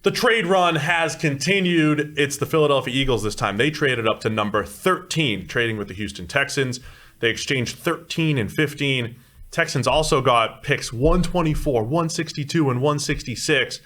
The trade run has continued. It's the Philadelphia Eagles this time. They traded up to number 13, trading with the Houston Texans. They exchanged 13 and 15. Texans also got picks 124, 162, and 166.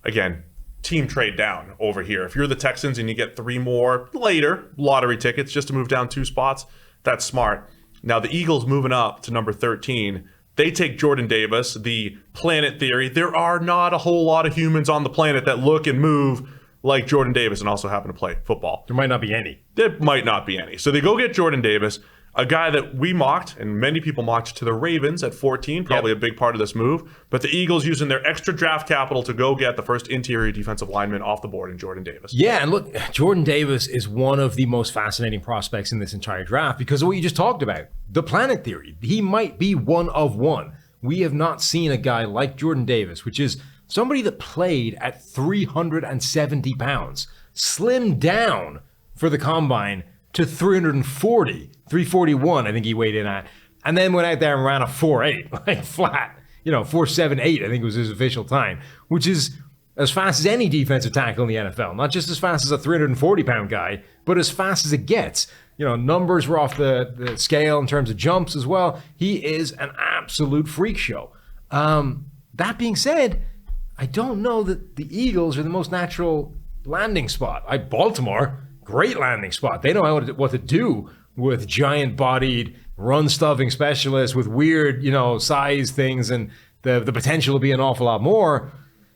Again, team trade down over here. If you're the Texans and you get 3 more later, lottery tickets just to move down 2 spots, that's smart. Now the Eagles moving up to number 13. They take Jordan Davis, the planet theory. There are not a whole lot of humans on the planet that look and move like Jordan Davis and also happen to play football. There might not be any. There might not be any. So they go get Jordan Davis, a guy that we mocked, and many people mocked, to the Ravens at 14, probably a big part of this move. But the Eagles using their extra draft capital to go get the first interior defensive lineman off the board in Jordan Davis. Yeah, and look, Jordan Davis is one of the most fascinating prospects in this entire draft because of what you just talked about. The planet theory. He might be one of one. We have not seen a guy like Jordan Davis, which is somebody that played at 370 pounds, slimmed down for the combine to 341, I think he weighed in at, and then went out there and ran a 4.8, like flat, 4.78, I think was his official time, which is as fast as any defensive tackle in the NFL. Not just as fast as a 340-pound guy, but as fast as it gets. Numbers were off the scale in terms of jumps as well. He is an absolute freak show. That being said, I don't know that the Eagles are the most natural landing spot. Baltimore, great landing spot. They know what to do with giant-bodied, run-stuffing specialists with weird, size things and the potential to be an awful lot more.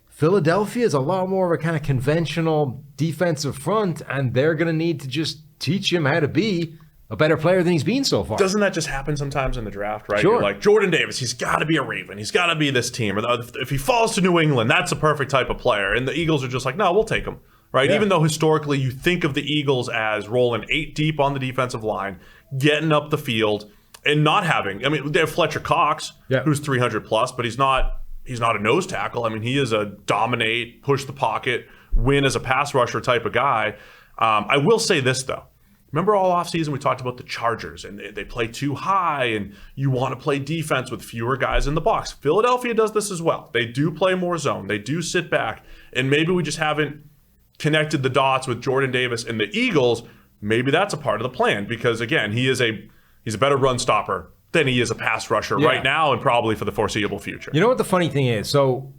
Philadelphia is a lot more of a kind of conventional defensive front, and they're going to need to just teach him how to be a better player than he's been so far. Doesn't that just happen sometimes in the draft, right? Sure. You're like, Jordan Davis, he's got to be a Raven. He's got to be this team. Or if he falls to New England, that's a perfect type of player. And the Eagles are just like, no, we'll take him, right? Yeah. Even though historically you think of the Eagles as rolling 8 deep on the defensive line, getting up the field, and not having, they have Fletcher Cox, who's 300 plus, but he's not a nose tackle. He is a dominate, push the pocket, win as a pass rusher type of guy. I will say this, though. Remember all offseason we talked about the Chargers, and they play too high, and you want to play defense with fewer guys in the box. Philadelphia does this as well. They do play more zone. They do sit back, and maybe we just haven't connected the dots with Jordan Davis and the Eagles. Maybe that's a part of the plan because, again, he's a better run stopper than he is a pass rusher right now and probably for the foreseeable future. You know what the funny thing is? So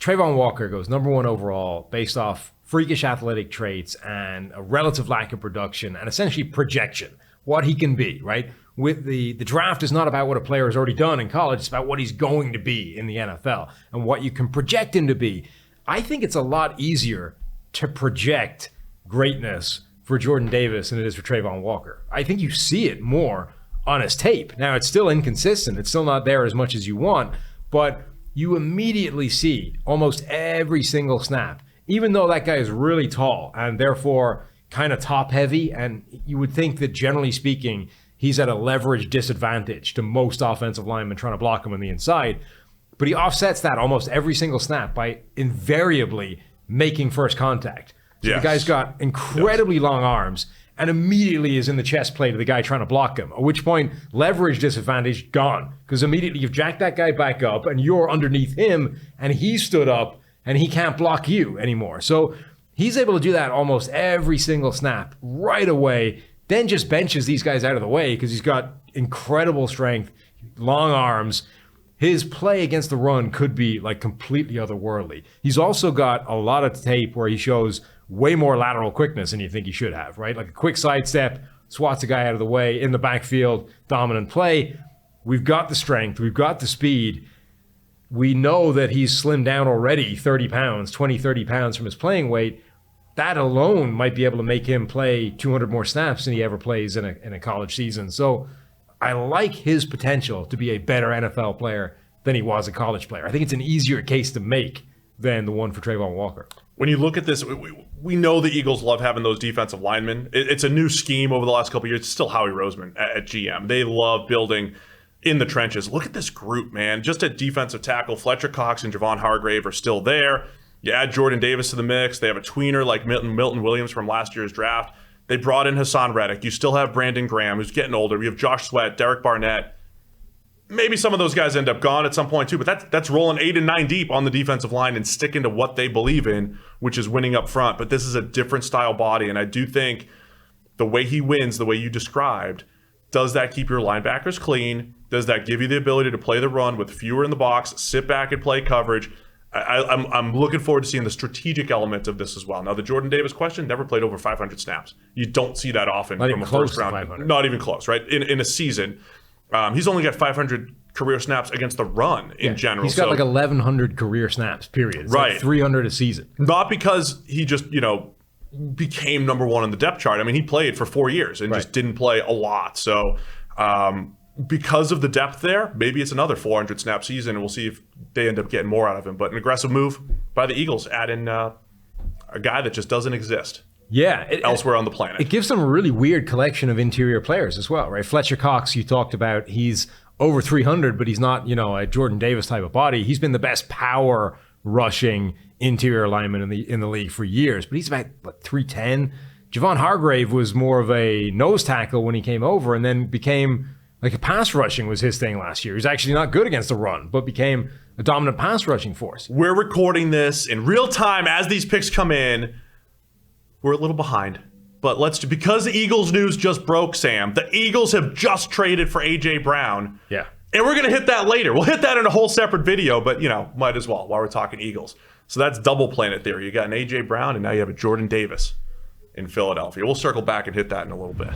Trayvon Walker goes number 1 overall based off freakish athletic traits and a relative lack of production and essentially projection, what he can be, right? With the draft is not about what a player has already done in college, it's about what he's going to be in the NFL and what you can project him to be. I think it's a lot easier to project greatness for Jordan Davis than it is for Trayvon Walker. I think you see it more on his tape. Now, it's still inconsistent. It's still not there as much as you want, but you immediately see almost every single snap, even though that guy is really tall and therefore kind of top heavy, and you would think that generally speaking, he's at a leverage disadvantage to most offensive linemen trying to block him on the inside. But he offsets that almost every single snap by invariably making first contact. So the guy's got incredibly long arms and immediately is in the chest plate of the guy trying to block him, at which point leverage disadvantage gone, because immediately you've jacked that guy back up and you're underneath him and he stood up and he can't block you anymore. So he's able to do that almost every single snap right away, then just benches these guys out of the way because he's got incredible strength, long arms. His play against the run could be like completely otherworldly. He's also got a lot of tape where he shows way more lateral quickness than you think he should have, right? Like a quick sidestep, swats a guy out of the way, in the backfield, dominant play. We've got the strength, we've got the speed. We know that he's slimmed down already 30 pounds, 20, 30 pounds from his playing weight. That alone might be able to make him play 200 more snaps than he ever plays in a college season. So I like his potential to be a better NFL player than he was a college player. I think it's an easier case to make than the one for Trayvon Walker. When you look at this, we know the Eagles love having those defensive linemen. It's a new scheme over the last couple of years. It's still Howie Roseman at GM. They love building in the trenches. Look at this group, man. Just at defensive tackle, Fletcher Cox and Javon Hargrave are still there. You add Jordan Davis to the mix. They have a tweener like Milton Williams from last year's draft. They brought in Hassan Reddick. You still have Brandon Graham, who's getting older. We have Josh Sweat, Derek Barnett. Maybe some of those guys end up gone at some point too, but that's rolling 8 and 9 deep on the defensive line and sticking to what they believe in, which is winning up front. But this is a different style body, and I do think the way he wins, the way you described, does that keep your linebackers clean? Does that give you the ability to play the run with fewer in the box, sit back and play coverage? I'm looking forward to seeing the strategic element of this as well. Now, the Jordan Davis question, never played over 500 snaps. You don't see that often not from a first round. Not even close, right? In a season. He's only got 500 career snaps against the run in general. He's got like 1,100 career snaps, period. It's right. Like 300 a season. Not because he just, became number one on the depth chart. I mean, he played for 4 years and just didn't play a lot. So because of the depth there, maybe it's another 400 snap season, and we'll see if they end up getting more out of him. But an aggressive move by the Eagles, add in a guy that just doesn't exist. Yeah, elsewhere on the planet. It gives them a really weird collection of interior players as well, right? Fletcher Cox, you talked about, he's over 300, but he's not, a Jordan Davis type of body. He's been the best power rushing interior lineman in the league for years, but he's about 310. Javon Hargrave was more of a nose tackle when he came over, and then became like a pass rushing was his thing last year. He's actually not good against the run, but became a dominant pass rushing force. We're recording this in real time as these picks come in. We're a little behind, but because the Eagles news just broke, Sam, the Eagles have just traded for A.J. Brown. Yeah. And we're going to hit that later. We'll hit that in a whole separate video, but, might as well while we're talking Eagles. So that's double planet theory. You got an A.J. Brown, and now you have a Jordan Davis in Philadelphia. We'll circle back and hit that in a little bit.